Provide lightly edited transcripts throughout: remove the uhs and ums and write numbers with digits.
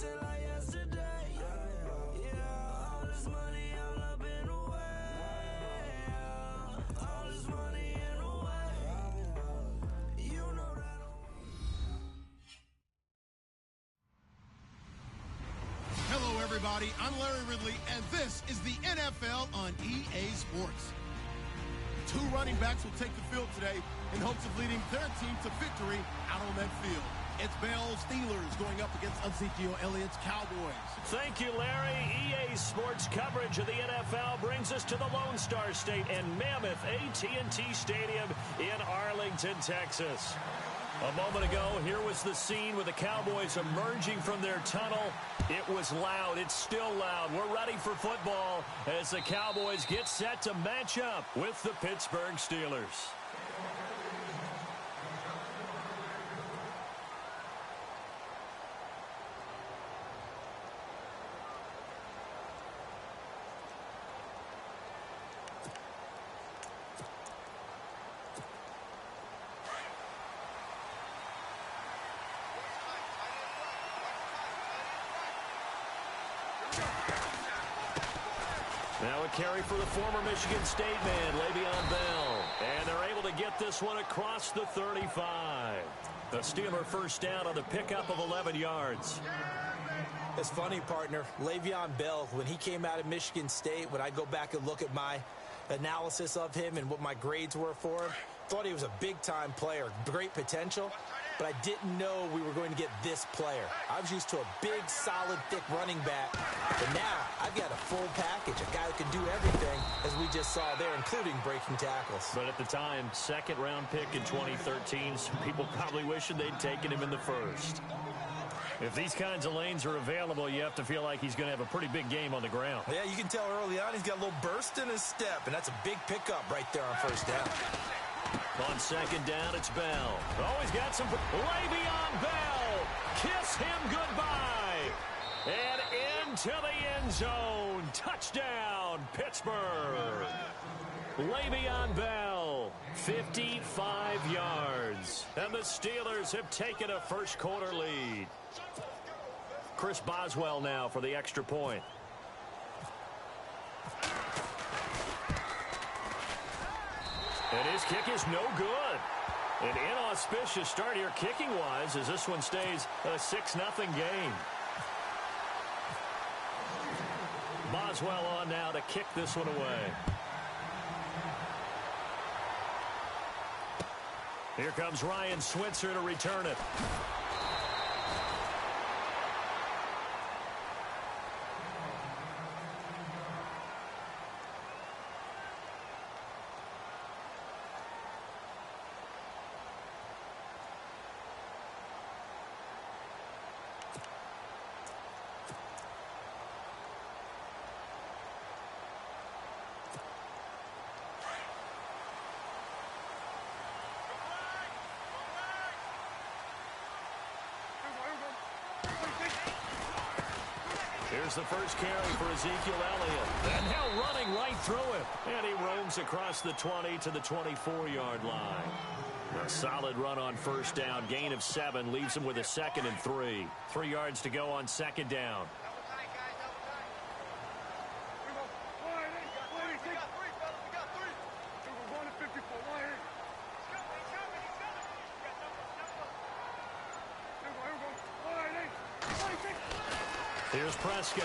Hello, everybody. I'm Larry Ridley, and this is the NFL on EA Sports. Two running backs will take the field today in hopes of leading their team to victory out on that field. It's Bell's Steelers going up against Ezekiel Elliott's Cowboys. Thank you, Larry. EA Sports coverage of the NFL brings us to the Lone Star State and Mammoth AT&T Stadium in Arlington, Texas. A moment ago, here was the scene with the Cowboys emerging from their tunnel. It was loud. It's still loud. We're ready for football as the Cowboys get set to match up with the Pittsburgh Steelers. Now a carry for the former Michigan State man, Le'Veon Bell. And they're able to get this one across the 35. The Steeler first down on the pickup of 11 yards. It's funny, partner. Le'Veon Bell, when he came out of Michigan State, when I go back and look at my analysis of him and what my grades were for him, thought he was a big-time player, great potential, but I didn't know we were going to get this player. I was used to a big, solid, thick running back, but now I've got a full package, a guy who can do everything, as we just saw there, including breaking tackles. But at the time, second-round pick in 2013, some people probably wishing they'd taken him in the first. If these kinds of lanes are available, you have to feel like he's going to have a pretty big game on the ground. Yeah, you can tell early on he's got a little burst in his step, and that's a big pickup right there on first down. On second down, it's Bell. Oh, he's got some... Le'Veon Bell! Kiss him goodbye! And into the end zone. Touchdown, Pittsburgh! Le'Veon Bell, 55 yards. And the Steelers have taken a first quarter lead. Chris Boswell now for the extra point. And his kick is no good. An inauspicious start here kicking-wise as this one stays a 6-0 game. Boswell on now to kick this one away. Here comes Ryan Switzer to return it. Here's the first carry for Ezekiel Elliott. And now running right through him. And he roams across the 20 to the 24-yard line. A solid run on first down. Gain of 7 leaves him with a 2nd and 3. 3 yards to go on second down. Here's Prescott.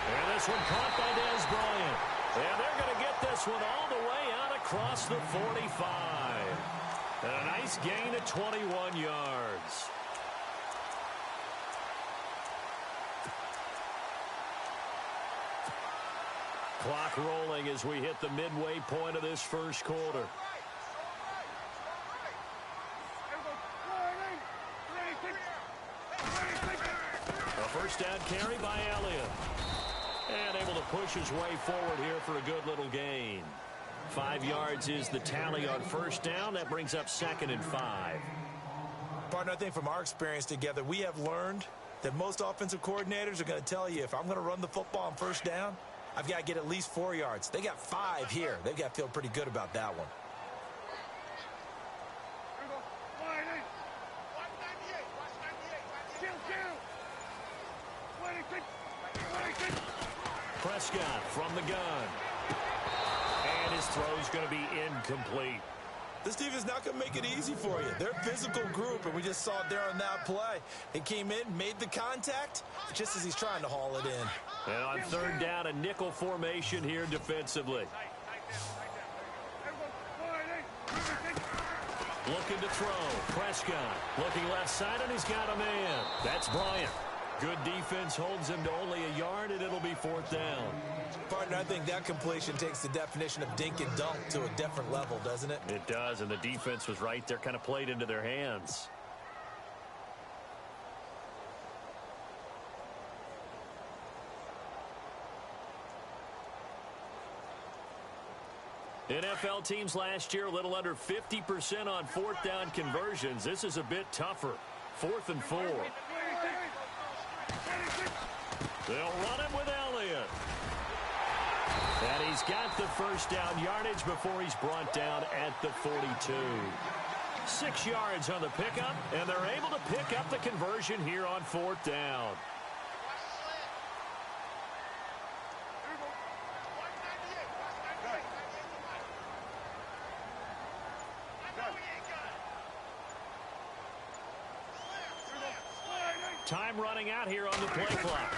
And this one caught by Dez Bryant. And they're going to get this one all the way out across the 45. And a nice gain of 21 yards. Clock rolling as we hit the midway point of this first quarter. First down carry by Elliott. And able to push his way forward here for a good little gain. 5 yards is the tally on first down. That brings up 2nd and 5. Partner, I think from our experience together, we have learned that most offensive coordinators are going to tell you, if I'm going to run the football on first down, I've got to get at least 4 yards. They got 5 here. They've got to feel pretty good about that one. Prescott from the gun. And his throw's going to be incomplete. This team is not going to make it easy for you. They're a physical group, and we just saw it there on that play. He came in, made the contact, just as he's trying to haul it in. And on third down, a nickel formation here defensively. Looking to throw. Prescott looking left side, and he's got a man. That's Bryant. Good defense holds him to only a yard, and it'll be fourth down. Partner, I think that completion takes the definition of dink and dunk to a different level, doesn't it? It does, and the defense was right there, kind of played into their hands. NFL teams last year a little under 50% on fourth down conversions. This is a bit tougher. 4th and 4. They'll run it with Elliott. And he's got the first down yardage before he's brought down at the 42. 6 yards on the pickup, and they're able to pick up the conversion here on fourth down. Time running out here on the play clock.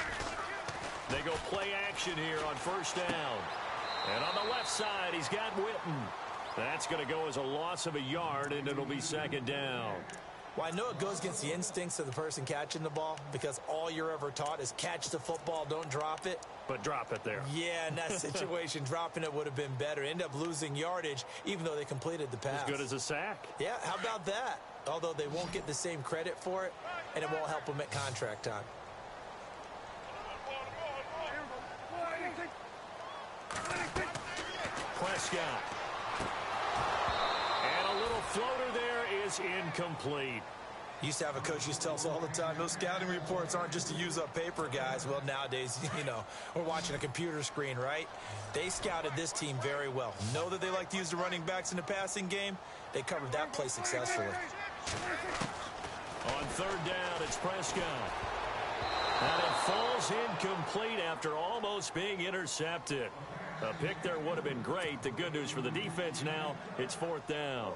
They go play action here on first down. And on the left side, he's got Witten. That's going to go as a loss of a yard, and it'll be second down. Well, I know it goes against the instincts of the person catching the ball because all you're ever taught is catch the football, don't drop it. But drop it there. Yeah, in that situation, dropping it would have been better. End up losing yardage, even though they completed the pass. As good as a sack. Yeah, how about that? Although they won't get the same credit for it, and it won't help them at contract time. Prescott. And a little floater there is incomplete. Used to have a coach used to tell us all the time, those scouting reports aren't just to use up paper, guys. Well, nowadays, you know, we're watching a computer screen, right? They scouted this team very well. Know that they like to use the running backs in the passing game. They covered that play successfully. On third down, it's Prescott. And it falls incomplete after almost being intercepted. A pick there would have been great. The good news for the defense now, it's fourth down.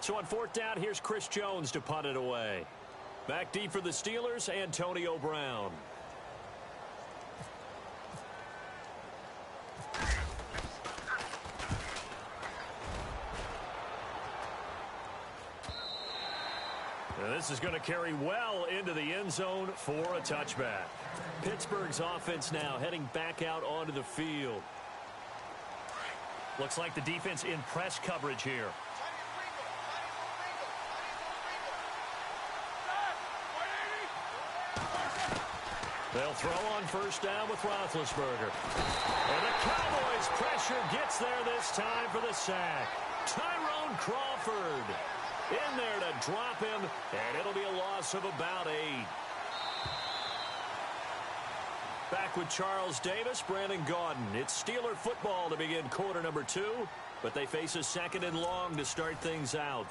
So on fourth down, here's Chris Jones to punt it away. Back deep for the Steelers, Antonio Brown. And this is going to carry well into the end zone for a touchback. Pittsburgh's offense now heading back out onto the field. Looks like the defense in press coverage here. They'll throw on first down with Roethlisberger. And the Cowboys' pressure gets there this time for the sack. Tyrone Crawford in there to drop him, and it'll be a loss of about 8. Back with Charles Davis, Brandon Gaudin. It's Steeler football to begin quarter number 2, but they face a second and long to start things out.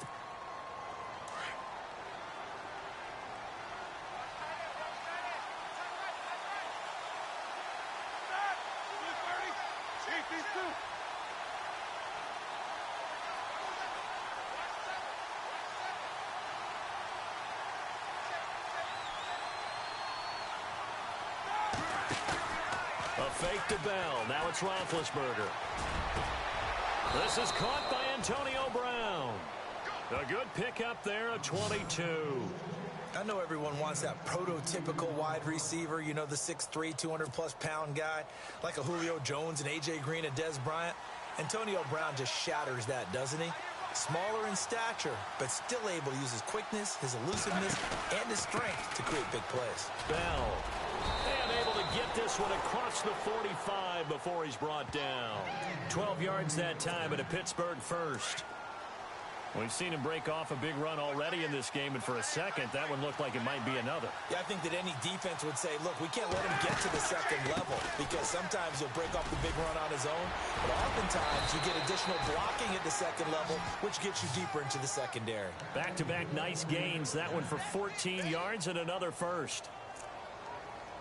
A fake to Bell. Now it's Roethlisberger. This is caught by Antonio Brown. A good pickup there, a 22. I know everyone wants that prototypical wide receiver, you know, the 6'3", 200-plus pound guy, like a Julio Jones and A.J. Green and Dez Bryant. Antonio Brown just shatters that, doesn't he? Smaller in stature, but still able to use his quickness, his elusiveness, and his strength to create big plays. Bell. And able to get this one across the 45 before he's brought down. 12 yards that time, and a Pittsburgh first. We've seen him break off a big run already in this game, and for a second, that one looked like it might be another. Yeah, I think that any defense would say, look, we can't let him get to the second level because sometimes he'll break off the big run on his own, but oftentimes you get additional blocking at the second level, which gets you deeper into the secondary. Back-to-back nice gains. That one for 14 yards and another first.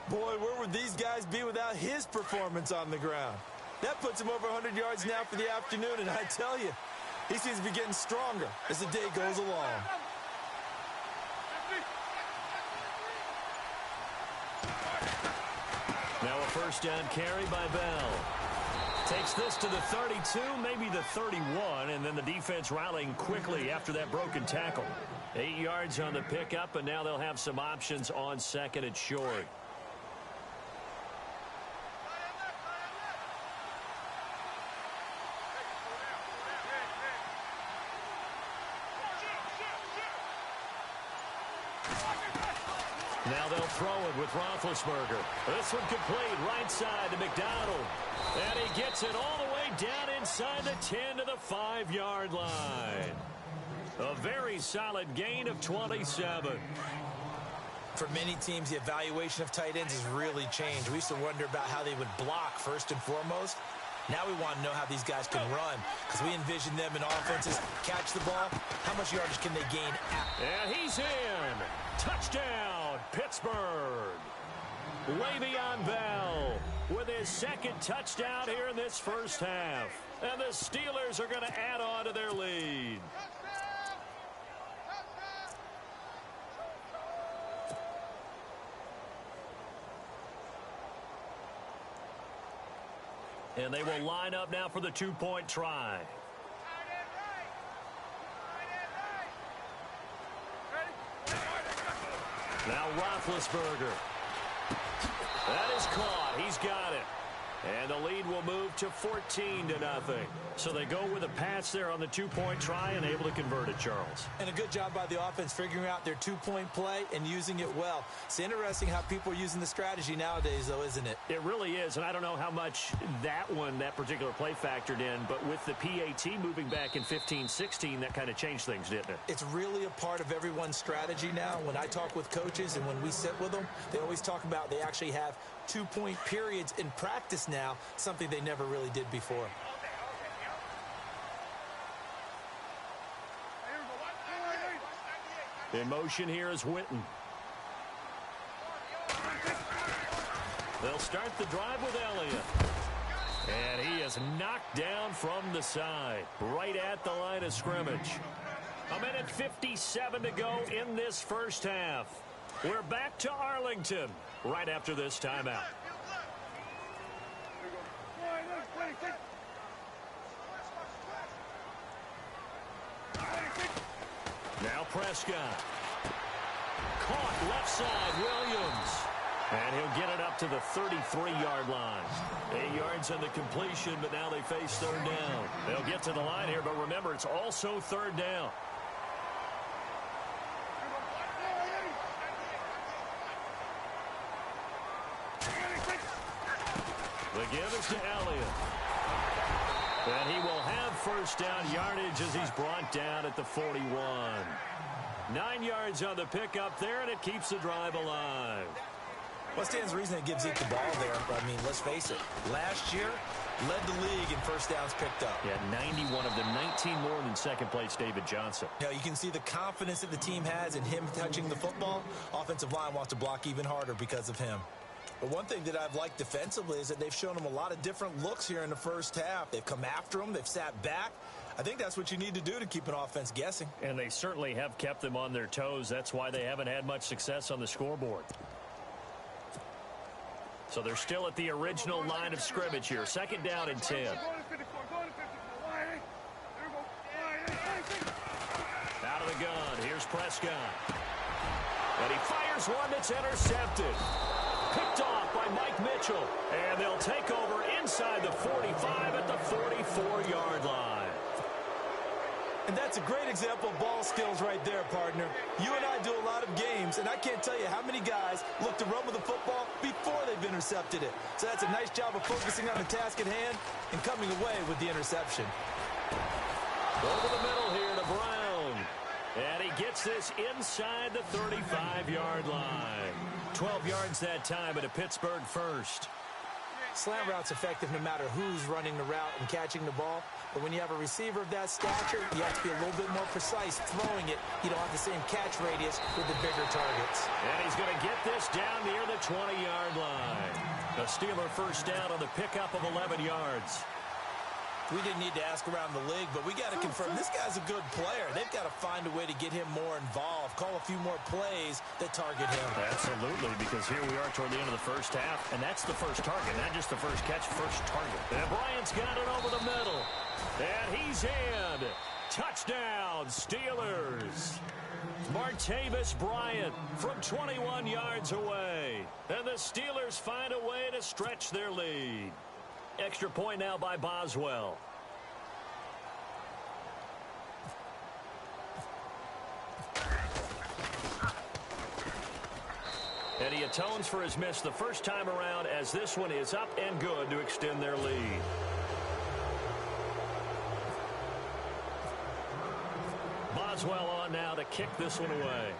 Boy, where would these guys be without his performance on the ground? That puts him over 100 yards now for the afternoon, and I tell you, he seems to be getting stronger as the day goes along. Now a first down carry by Bell. Takes this to the 32, maybe the 31, and then the defense rallying quickly after that broken tackle. 8 yards on the pickup, and now they'll have some options on second and short. Now they'll throw it with Roethlisberger. This one complete, right side to McDonald. And he gets it all the way down inside the 10 to the 5-yard line. A very solid gain of 27. For many teams, the evaluation of tight ends has really changed. We used to wonder about how they would block first and foremost. Now we want to know how these guys can run because we envision them in offenses catch the ball. How much yardage can they gain? And he's in. Touchdown, Pittsburgh. Le'Veon Bell with his second touchdown here in this first half. And the Steelers are going to add on to their lead. And they will line up now for the two-point try. Now Roethlisberger. That is caught. He's got it. And the lead will move to 14-0. So they go with a pass there on the two-point try and able to convert it, Charles. And a good job by the offense figuring out their two-point play and using it well. It's interesting how people are using the strategy nowadays, though, isn't it? It really is, and I don't know how much that particular play factored in, but with the PAT moving back in 15-16, that kind of changed things, didn't it? It's really a part of everyone's strategy now. When I talk with coaches and when we sit with them, they always talk about they actually have two-point periods in practice now, something they never really did before. In motion here is Witten. They'll start the drive with Elliott. And he is knocked down from the side, right at the line of scrimmage. 1:57 to go in this first half. We're back to Arlington right after this timeout. Now Prescott. Caught left side, Williams. And he'll get it up to the 33-yard line. 8 yards on the completion, but now they face third down. They'll get to the line here, but remember, it's also third down. The give is to Elliott. And he will have first down yardage as he's brought down at the 41. 9 yards on the pickup there, and it keeps the drive alive. What stands to reason it gives Zeke the ball there? I mean, let's face it. Last year, led the league in first downs picked up. Yeah, 91 of them, 19 more than second place David Johnson. Now, you can see the confidence that the team has in him touching the football. Offensive line wants to block even harder because of him. But one thing that I've liked defensively is that they've shown him a lot of different looks here in the first half. They've come after him. They've sat back. I think that's what you need to do to keep an offense guessing. And they certainly have kept them on their toes. That's why they haven't had much success on the scoreboard. So they're still at the original line of scrimmage here. Second down and 10. Out of the gun. Here's Prescott. And he fires one that's intercepted. Picked off by Mike Mitchell. And they'll take over inside the 45 at the 44-yard line. And that's a great example of ball skills right there, partner. You and I do a lot of games, and I can't tell you how many guys look to run with the football before they've intercepted it. So that's a nice job of focusing on the task at hand and coming away with the interception. Over the middle here to Brown. gets this inside the 35-yard line. 12 yards that time at a Pittsburgh first. Slant route's effective no matter who's running the route and catching the ball. But when you have a receiver of that stature, you have to be a little bit more precise throwing it. You don't have the same catch radius with the bigger targets. And he's going to get this down near the 20-yard line. The Steeler first down on the pickup of 11 yards. We didn't need to ask around the league, but we got to confirm this guy's a good player. They've got to find a way to get him more involved, call a few more plays that target him. Absolutely, because here we are toward the end of the first half, and that's the first target, not just the first catch, first target. And Bryant's got it over the middle, and he's in. Touchdown, Steelers. Martavis Bryant from 21 yards away, and the Steelers find a way to stretch their lead. Extra point now by Boswell. And he atones for his miss the first time around, as this one is up and good to extend their lead. Boswell on now to kick this one away.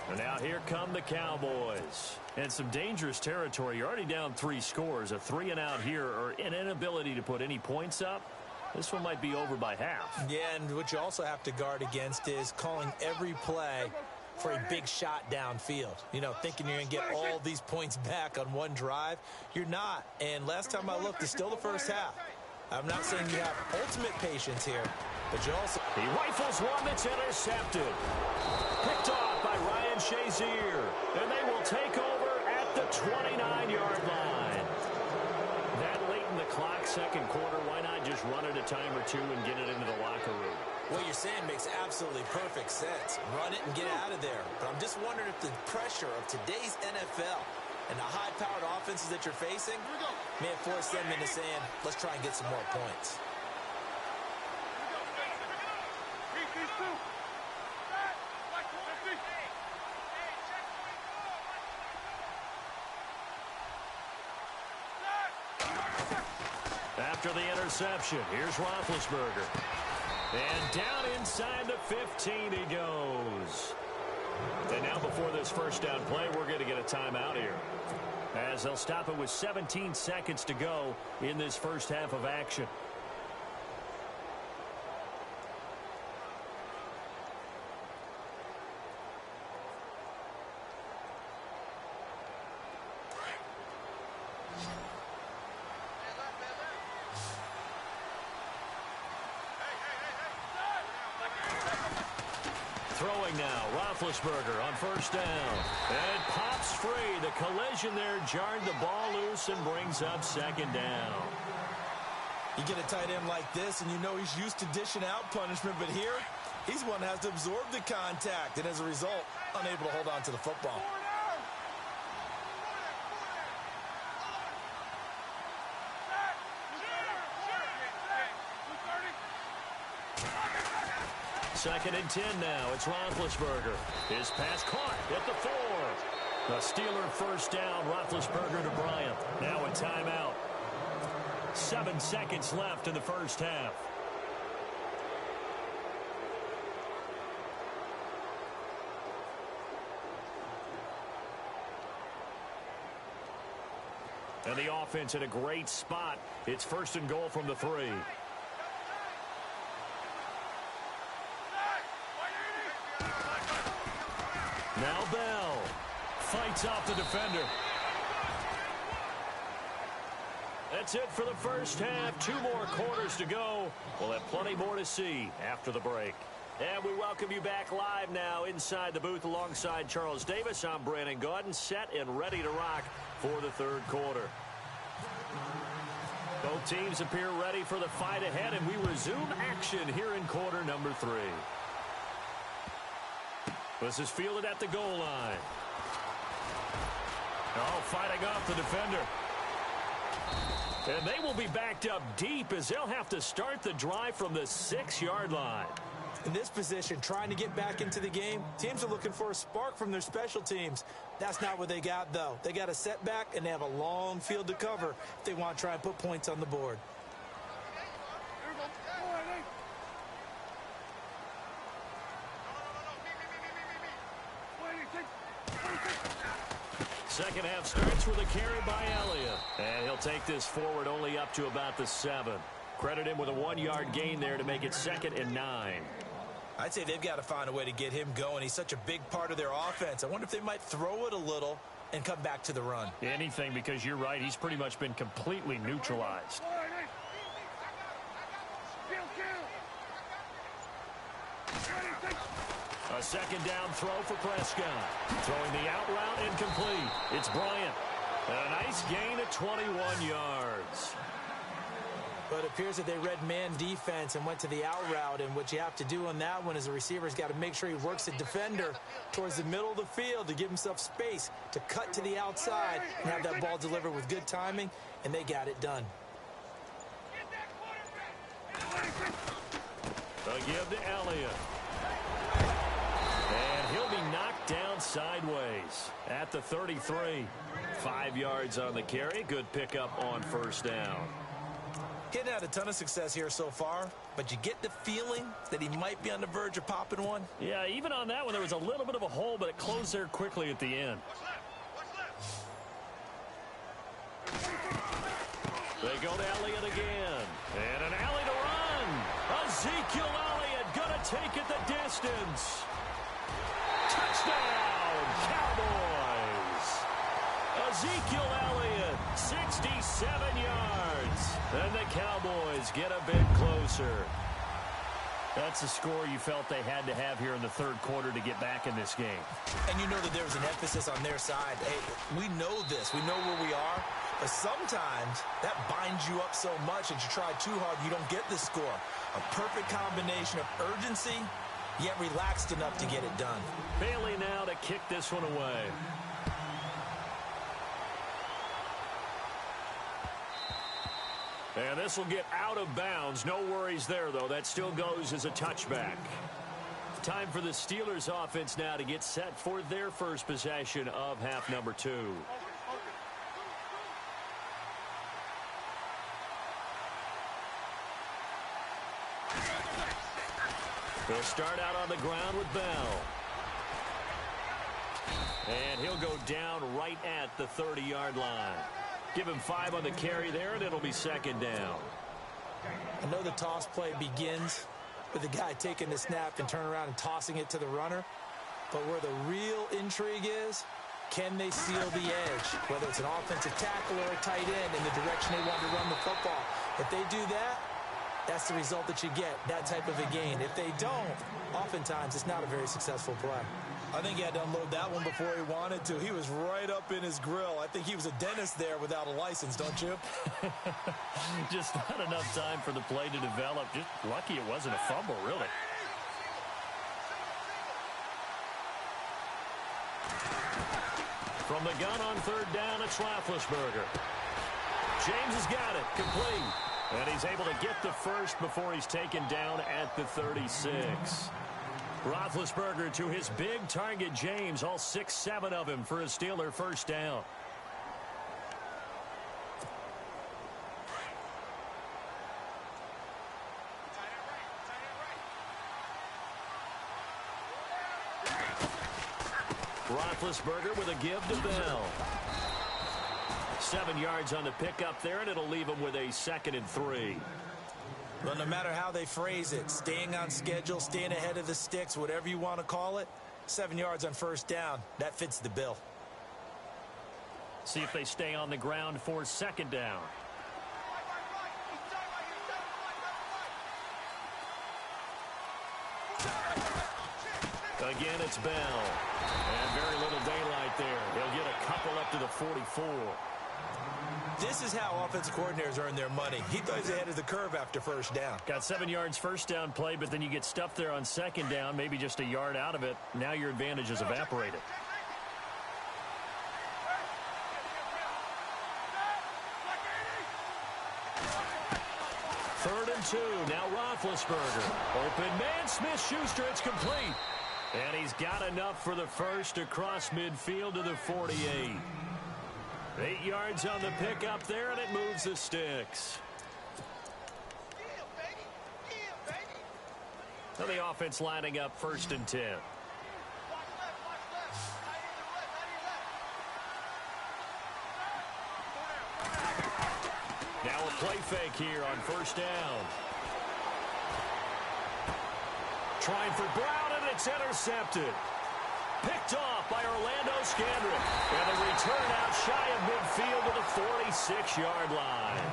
And now here come the Cowboys. And some dangerous territory. You're already down 3 scores. A 3-and-out here, or an inability to put any points up. This one might be over by half. Yeah, and what you also have to guard against is calling every play for a big shot downfield. You know, thinking you're going to get all these points back on one drive. You're not. And last time I looked, it's still the first half. I'm not saying you have ultimate patience here, but you also... He rifles one that's intercepted. Picked off by Ryan Shazier. And they will take over at the 29-yard line. That late in the clock, second quarter, why not just run it a time or two and get it into the locker room? What you're saying makes absolutely perfect sense. Run it and get out of there. But I'm just wondering if the pressure of today's NFL and the high-powered offenses that you're facing may have forced them into saying, let's try and get some more points. After the interception, here's Roethlisberger. And down inside the 15 he goes. And now before this first down play, we're going to get a timeout here, as they'll stop it with 17 seconds to go in this first half of action. Throwing now, Roethlisberger on first down. And pops free. The collision there jarred the ball loose and brings up second down. You get a tight end like this, and you know he's used to dishing out punishment, but here, he's one that has to absorb the contact, and as a result, unable to hold on to the football. Second and 10 now. It's Roethlisberger. His pass caught at the 4. The Steeler first down. Roethlisberger to Bryant. Now a timeout. 7 seconds left in the first half. And the offense in a great spot. It's first and goal from the 3. Now Bell fights off the defender. That's it for the first half. 2 more quarters to go. We'll have plenty more to see after the break. And we welcome you back live now inside the booth alongside Charles Davis. I'm Brandon Gaudin, set and ready to rock for the third quarter. Both teams appear ready for the fight ahead, and we resume action here in quarter number 3. This is fielded at the goal line. Oh, fighting off the defender. And they will be backed up deep as they'll have to start the drive from the 6-yard line. In this position, trying to get back into the game, teams are looking for a spark from their special teams. That's not what they got, though. They got a setback, and they have a long field to cover if they want to try and put points on the board. Second half starts with a carry by Elliott. And he'll take this forward only up to about the 7. Credit him with a 1-yard gain there to make it 2nd and 9. I'd say they've got to find a way to get him going. He's such a big part of their offense. I wonder if they might throw it a little and come back to the run. Anything, because you're right. He's pretty much been completely neutralized. A second down throw for Prescott. Throwing the out route incomplete. It's Bryant. And a nice gain at 21 yards. But it appears that they read man defense and went to the out route. And what you have to do on that one is the receiver's got to make sure he works the defender towards the middle of the field to give himself space to cut to the outside and have that ball delivered with good timing. And they got it done. A give to Elliott. And he'll be knocked down sideways at the 33. 5 yards on the carry. Good pickup on first down. Getting had a ton of success here so far, but you get the feeling that he might be on the verge of popping one. Yeah, even on that one, there was a little bit of a hole, but it closed there quickly at the end. They go to Elliott again. And an alley to run. Ezekiel Elliott going to take it the distance. Touchdown, Cowboys. Ezekiel Elliott, 67 yards. And the Cowboys get a bit closer. That's a score you felt they had to have here in the third quarter to get back in this game. And you know that there's an emphasis on their side. Hey, we know this. We know where we are. But sometimes that binds you up so much that you try too hard, you don't get the score. A perfect combination of urgency, yet relaxed enough to get it done. Bailey now to kick this one away. And this will get out of bounds. No worries there, though. That still goes as a touchback. Time for the Steelers offense now to get set for their first possession of half number 2. They'll start out on the ground with Bell. And he'll go down right at the 30-yard line. Give him 5 on the carry there, and it'll be second down. I know the toss play begins with the guy taking the snap and turning around and tossing it to the runner. But where the real intrigue is, can they seal the edge? Whether it's an offensive tackle or a tight end in the direction they want to run the football. If they do that, that's the result that you get, that type of a gain. If they don't, oftentimes it's not a very successful play. I think he had to unload that one before he wanted to. He was right up in his grill. I think he was a dentist there without a license, don't you? Just not enough time for the play to develop. Just lucky it wasn't a fumble, really. From the gun on third down, it's Roethlisberger. James has got it, complete. And he's able to get the first before he's taken down at the 36. Roethlisberger to his big target, James, all 6-7 of him for a Steeler first down. Roethlisberger with a give to Bell. 7 yards on the pickup there, and it'll leave him with a 2nd and 3. Well, no matter how they phrase it, staying on schedule, staying ahead of the sticks, whatever you want to call it, 7 yards on first down, that fits the bill. See if they stay on the ground for second down. Again, it's Bell. And very little daylight there. He'll get a couple up to the 44. This is how offensive coordinators earn their money. He thought he was ahead of the curve after first down. Got 7 yards first down play, but then you get stuffed there on second down, maybe just a yard out of it. Now your advantage is evaporated. 2. Now Roethlisberger. Open man, Smith-Schuster. It's complete. And he's got enough for the first across midfield to the 48. 8 yards on the pickup there, and it moves the sticks. Now the offense lining up 1st and 10. Now a play fake here on 1st down. Trying for Brown, and it's intercepted. Picked off by Orlando Scandrick. And a return out shy of midfield to the 46-yard line.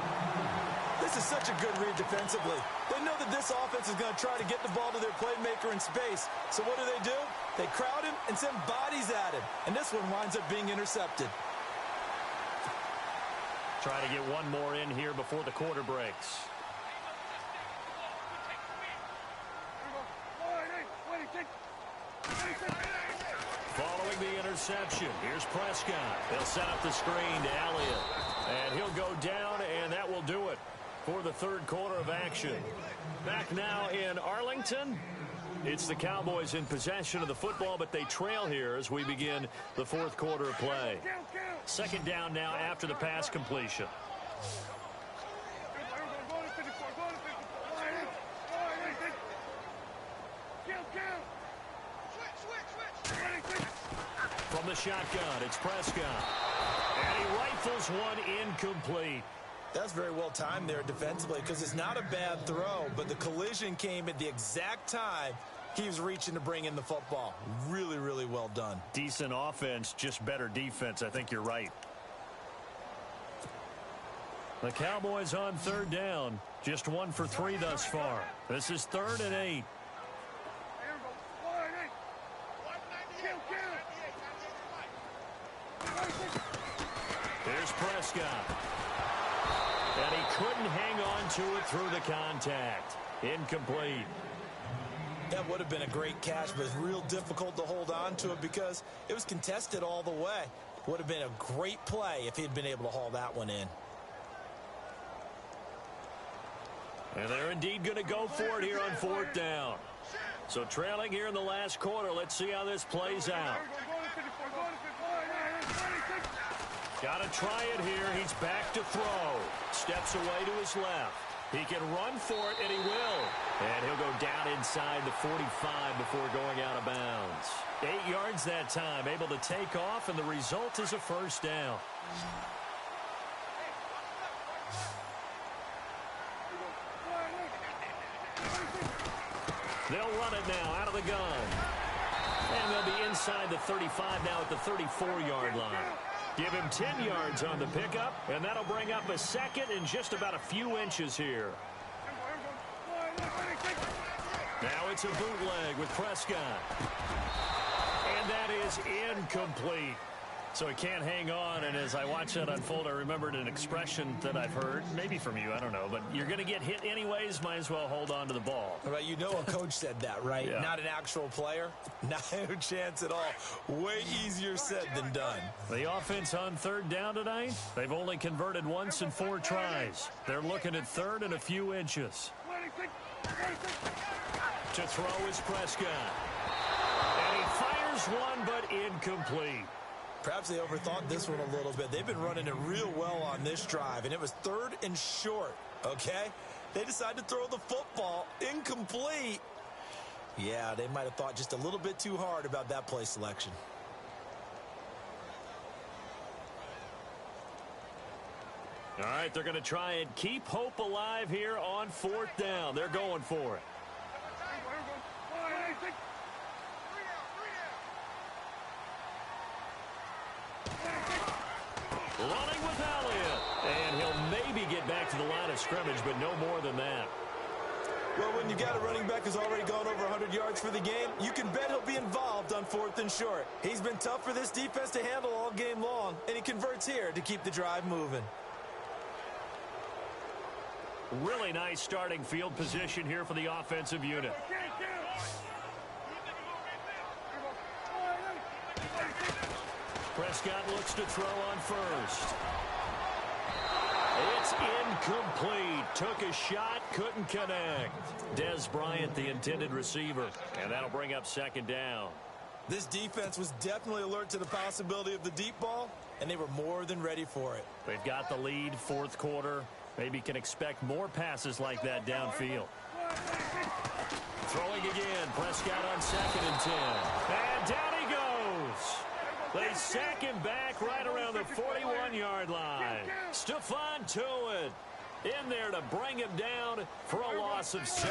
This is such a good read defensively. They know that this offense is going to try to get the ball to their playmaker in space. So what do? They crowd him and send bodies at him. And this one winds up being intercepted. Try to get one more in here before the quarter breaks. Following the interception, here's Prescott. They'll set up the screen to Elliott. And he'll go down, and that will do it for the 3rd quarter of action. Back now in Arlington. It's the Cowboys in possession of the football, but they trail here as we begin the 4th quarter of play. 2nd down now after the pass completion. From the shotgun, it's Prescott. And he rifles one incomplete. That's very well timed there defensively because it's not a bad throw, but the collision came at the exact time he was reaching to bring in the football. Really, really well done. Decent offense, just better defense. I think you're right. The Cowboys on 3rd down. Just 1 for 3 thus far. This is 3rd and 8. Here's Prescott. And he couldn't hang on to it through the contact. Incomplete. That would have been a great catch, but it's real difficult to hold on to it because it was contested all the way. Would have been a great play if he'd been able to haul that one in. And they're indeed going to go for it here on 4th down. So trailing here in the last quarter. Let's see how this plays out. Got to try it here. He's back to throw. Steps away to his left. He can run for it, and he will. And he'll go down inside the 45 before going out of bounds. 8 yards that time, able to take off, and the result is a 1st down. They'll run it now out of the gun. And they'll be inside the 35 now at the 34-yard line. Give him 10 yards on the pickup, and that'll bring up a 2nd and just about a few inches here. Now it's a bootleg with Prescott. And that is incomplete. So he can't hang on, and as I watch that unfold, I remembered an expression that I've heard, maybe from you, I don't know, but you're going to get hit anyways, might as well hold on to the ball. Right, you know a coach said that, right? Yeah. Not an actual player. No chance at all. Way easier said than done. The offense on 3rd down tonight, they've only converted once in 4 tries. They're looking at 3rd and a few inches. To throw is Prescott. And he fires one, but incomplete. Perhaps they overthought this one a little bit. They've been running it real well on this drive, and it was 3rd and short, okay? They decided to throw the football incomplete. Yeah, they might have thought just a little bit too hard about that play selection. All right, they're going to try and keep hope alive here on 4th down. They're going for it. Running with Elliott. And he'll maybe get back to the line of scrimmage, but no more than that. Well, when you got a running back who's already gone over 100 yards for the game, you can bet he'll be involved on 4th and short. He's been tough for this defense to handle all game long, and he converts here to keep the drive moving. Really nice starting field position here for the offensive unit. Prescott looks to throw on 1st. It's incomplete. Took a shot, couldn't connect. Des Bryant, the intended receiver. And that'll bring up second down. This defense was definitely alert to the possibility of the deep ball, and they were more than ready for it. They've got the lead, fourth quarter. Maybe can expect more passes like that downfield. Throwing again. Prescott on 2nd and 10. And down he goes. They sack him back right around the 41-yard line. Stephon Tuitt in there to bring him down for a loss of 7.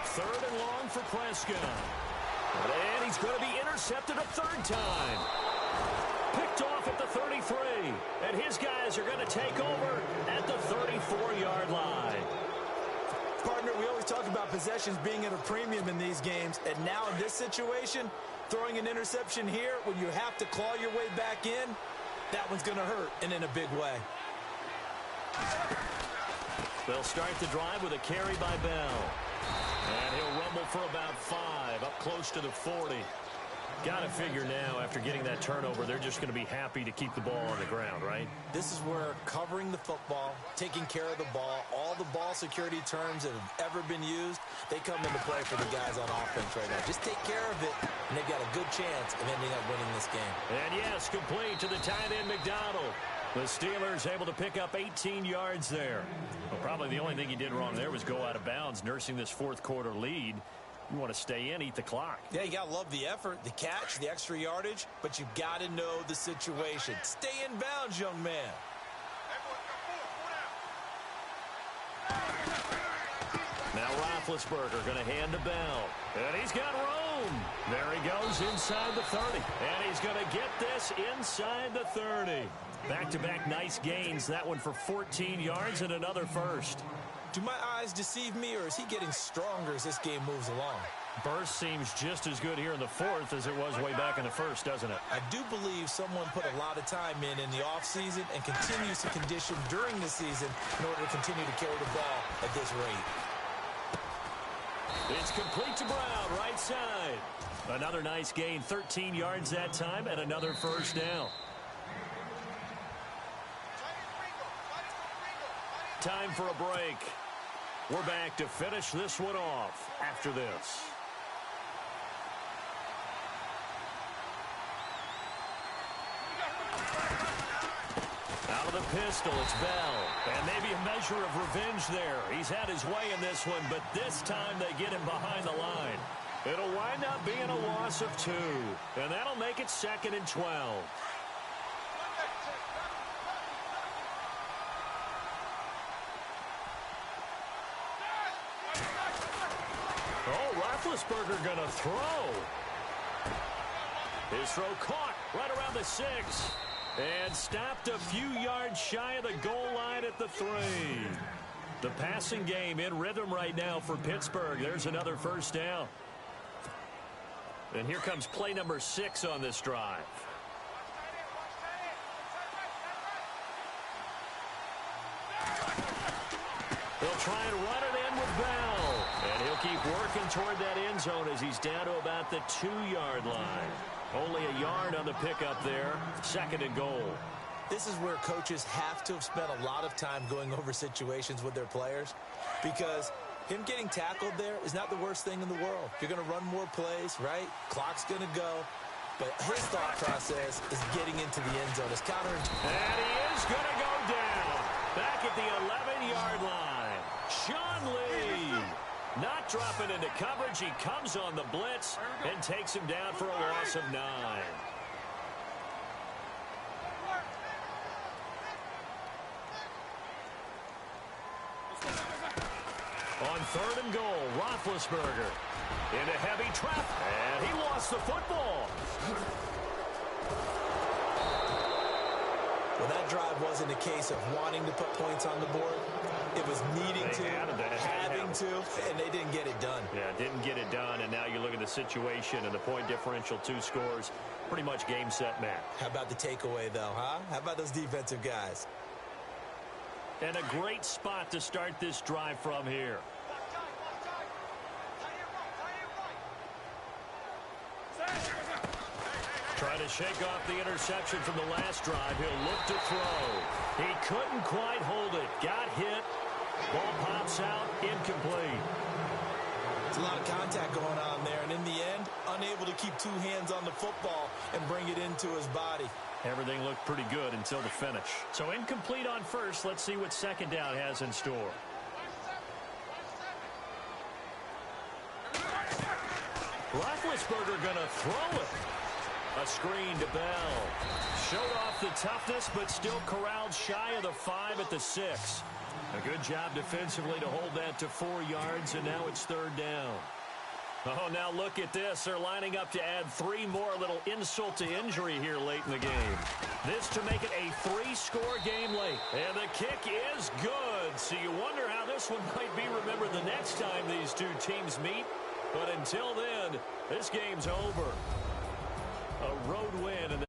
3rd and long for Prescott. And he's going to be intercepted a 3rd time. Picked off at the 33. And his guys are going to take over at the 34-yard line. Partner, we always talk about possessions being at a premium in these games. And now in this situation, throwing an interception here when you have to claw your way back in, that one's going to hurt, and in a big way. They'll start the drive with a carry by Bell. And he'll rumble for about 5, up close to the 40. Got to figure now, after getting that turnover, they're just going to be happy to keep the ball on the ground, right? This is where covering the football, taking care of the ball, all the ball security terms that have ever been used, they come into play for the guys on offense right now. Just take care of it, and they've got a good chance of ending up winning this game. And yes, complete to the tight end, McDonald. The Steelers able to pick up 18 yards there. Well, probably the only thing he did wrong there was go out of bounds, nursing this fourth quarter lead. You want to stay in, eat the clock. Yeah, you got to love the effort, the catch, the extra yardage, but you got to know the situation. Stay in bounds, young man. Now Roethlisberger going to hand to Bell. And he's got room. There he goes inside the 30. And he's going to get this inside the 30. Back-to-back nice gains. That one for 14 yards and another first. Do my eyes deceive me, or is he getting stronger as this game moves along? Burst seems just as good here in the fourth as it was way back in the first, doesn't it? I do believe someone put a lot of time in the offseason and continues to condition during the season in order to continue to carry the ball at this rate. It's complete to Brown, right side. Another nice gain, 13 yards that time, and another first down. Time for a break. We're back to finish this one off after this. Out of the pistol, it's Bell. And maybe a measure of revenge there. He's had his way in this one, but this time they get him behind the line. It'll wind up being a loss of 2. And that'll make it 2nd and 12. Oh, Roethlisberger going to throw. His throw caught right around the 6. And stopped a few yards shy of the goal line at the 3. The passing game in rhythm right now for Pittsburgh. There's another first down. And here comes play number 6 on this drive. They'll try and run it in with Bell. And he'll keep working toward that end zone as he's down to about the 2-yard line. Only a yard on the pickup there. 2nd and goal. This is where coaches have to have spent a lot of time going over situations with their players, because him getting tackled there is not the worst thing in the world. You're going to run more plays, right? Clock's going to go. But his thought process is getting into the end zone. His counter. And he is going to go down. Back at the 11-yard line. Sean Lee. Not dropping into coverage. He comes on the blitz and takes him down for a loss of 9. On 3rd and goal, Roethlisberger into heavy traffic, and he lost the football. Well, that drive wasn't a case of wanting to put points on the board. It was needing to, having to, and they didn't get it done. Yeah, didn't get it done, and now you look at the situation and the point differential, 2 scores, pretty much game, set, match. How about the takeaway, though, huh? How about those defensive guys? And a great spot to start this drive from here. Trying to shake off the interception from the last drive. He'll look to throw. He couldn't quite hold it. Got hit. Ball pops out. Incomplete. It's a lot of contact going on there, and in the end, unable to keep two hands on the football and bring it into his body. Everything looked pretty good until the finish. So incomplete on first. Let's see what second down has in store. Roethlisberger going to throw it. A screen to Bell. Showed off the toughness, but still corralled shy of the 5 at the 6. A good job defensively to hold that to 4 yards, and now it's third down. Oh, now look at this. They're lining up to add 3 more, little insult to injury here late in the game. This to make it a 3-score game late. And the kick is good. So you wonder how this one might be remembered the next time these two teams meet. But until then, this game's over. A road win.